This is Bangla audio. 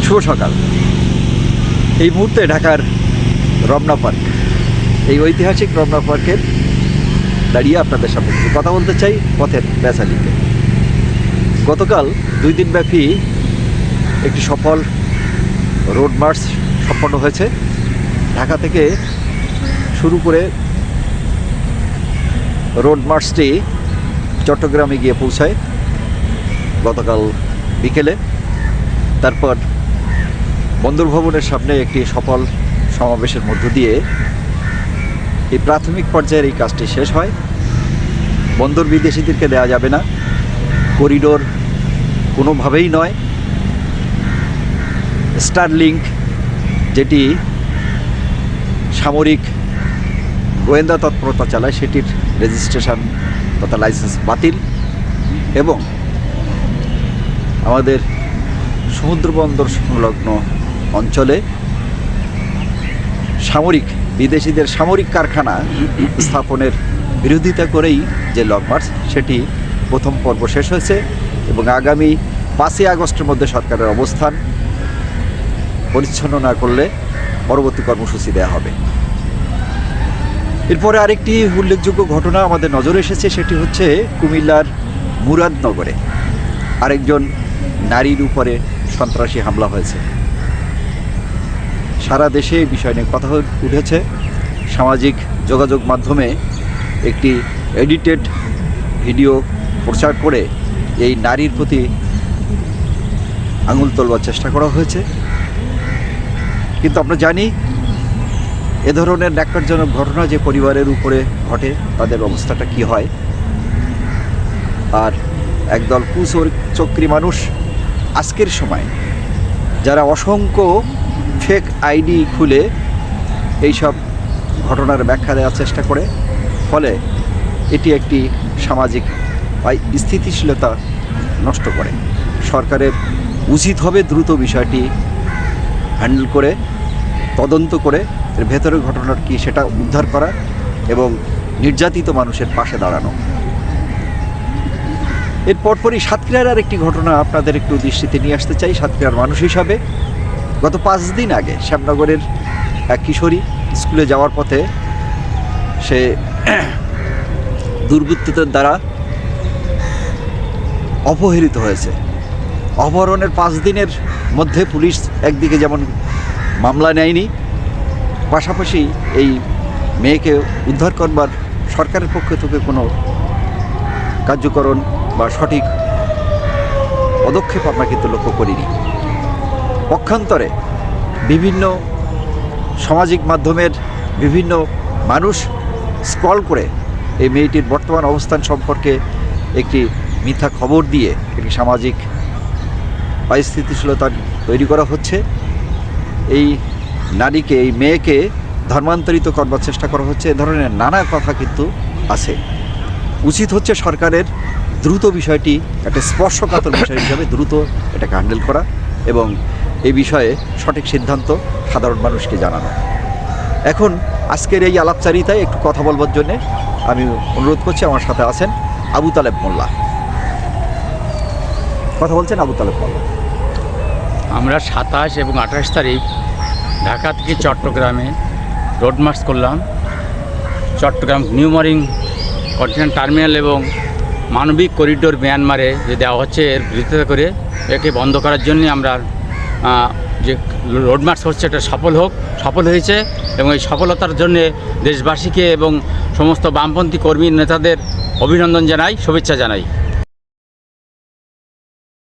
শুভ সকাল। এই মুহূর্তে ঢাকার রমনা পার্ক, এই ঐতিহাসিক রমনা পার্কের দাঁড়িয়ে আপনাদের সামনে কিছু কথা বলতে চাই পথের ব্যাসালিতে। গতকাল 2 দিনব্যাপী একটি সফল রোড মার্চ সম্পন্ন হয়েছে। ঢাকা থেকে শুরু করে রোড মার্চটি চট্টগ্রামে গিয়ে পৌঁছায় গতকাল বিকেলে। তারপর বন্দর ভবনের সামনে একটি সফল সমাবেশের মধ্য দিয়ে এই প্রাথমিক পর্যায়ের এই কাজটি শেষ হয়। বন্দর বিদেশিদেরকে দেওয়া যাবে না, করিডোর কোনোভাবেই নয়। স্টারলিংক, যেটি সামরিক গোয়েন্দা তৎপরতা চালায়, সেটির রেজিস্ট্রেশন তথা লাইসেন্স বাতিল। এবং আমাদের সমুদ্র বন্দর সংলগ্ন অঞ্চলে বিদেশিদের সামরিক কারখানা স্থাপনের বিরোধিতা করেই যে লং মার্চ, সেটি প্রথম পর্ব শেষ হয়েছে এবং আগামী 5ই আগস্টের মধ্যে সরকারের অবস্থান পরিচ্ছন্ন না করলে পরবর্তী কর্মসূচি দেওয়া হবে। এরপরে আরেকটি উল্লেখযোগ্য ঘটনা আমাদের নজরে এসেছে, সেটি হচ্ছে কুমিল্লার মুরাদনগরে আরেকজন নারীর উপরে সন্ত্রাসী হামলা হয়েছে। সারা দেশে এই বিষয় নিয়ে কথা উঠেছে। সামাজিক যোগাযোগ মাধ্যমে একটি এডিটেড ভিডিও প্রচার করে এই নারীর প্রতি আঙুল তোলবার চেষ্টা করা হয়েছে। কিন্তু আমরা জানি এ ধরনের ন্যাক্কারজনক ঘটনা যে পরিবারের উপরে ঘটে, তাদের অবস্থাটা কি হয়। আর একদল কুচক্রী মানুষ আজকের সময় যারা অসংখ্য ফেক আইডি খুলে এইসব ঘটনার ব্যাখ্যা দেওয়ার চেষ্টা করে, ফলে এটি একটি সামাজিক স্থিতিশীলতা নষ্ট করে। সরকারের উচিত হবে দ্রুত বিষয়টি হ্যান্ডেল করে তদন্ত করে এর ভেতরের ঘটনার কি সেটা উদ্ধার করা এবং নির্যাতিত মানুষের পাশে দাঁড়ানো। এর পরপরই সাতক্ষীরার আর একটি ঘটনা আপনাদের একটু দৃষ্টিতে নিয়ে আসতে চাই। সাতক্ষীরার মানুষ হিসাবে গত 5 দিন আগে শ্যামনগরের এক কিশোরী স্কুলে যাওয়ার পথে সে দুর্বৃত্তদের দ্বারা অপহৃত হয়েছে। অপহরণের 5 দিনের মধ্যে পুলিশ একদিকে যেমন মামলা নেয়নি, পাশাপাশি এই মেয়েকে উদ্ধার করবার সরকারের পক্ষ থেকে কোনো কার্যকরণ বা সঠিক পদক্ষেপ আমরা কিন্তু লক্ষ্য করিনি। পক্ষান্তরে বিভিন্ন সামাজিক মাধ্যমের বিভিন্ন মানুষ স্ক্রল করে এই মেয়েটির বর্তমান অবস্থান সম্পর্কে একটি মিথ্যা খবর দিয়ে একটি সামাজিক অস্থিতিশীলতা তৈরি করা হচ্ছে। এই নারীকে, এই মেয়েকে ধর্মান্তরিত করবার চেষ্টা করা হচ্ছে। এ ধরনের নানা কথা কিন্তু আছে। উচিত হচ্ছে সরকারের দ্রুত বিষয়টি একটা স্পর্শকাতর বিষয় হিসাবে দ্রুত এটাকে হ্যান্ডেল করা এবং এই বিষয়ে সঠিক সিদ্ধান্ত সাধারণ মানুষকে জানানো। এখন আজকের এই আলাপচারিতায় একটু কথা বলবার জন্যে আমি অনুরোধ করছি, আমার সাথে আছেন আবু তালেব মোল্লা। কথা বলছেন আবু তালেব মোল্লা। আমরা 27 এবং 28 তারিখ ঢাকা থেকে চট্টগ্রামে রোড মার্চ করলাম। Chittagong new mooring container terminal এবং মানবিক করিডোর মিয়ানমারে যে দেওয়া হচ্ছে, এর বিরোধিতা করে একে বন্ধ করার জন্য আমরা যে রোড মার্চ হচ্ছে এটা সফল হয়েছে এবং এই সফলতার জন্যে দেশবাসীকে এবং সমস্ত বামপন্থী কর্মী নেতাদের অভিনন্দন জানাই, শুভেচ্ছা জানাই।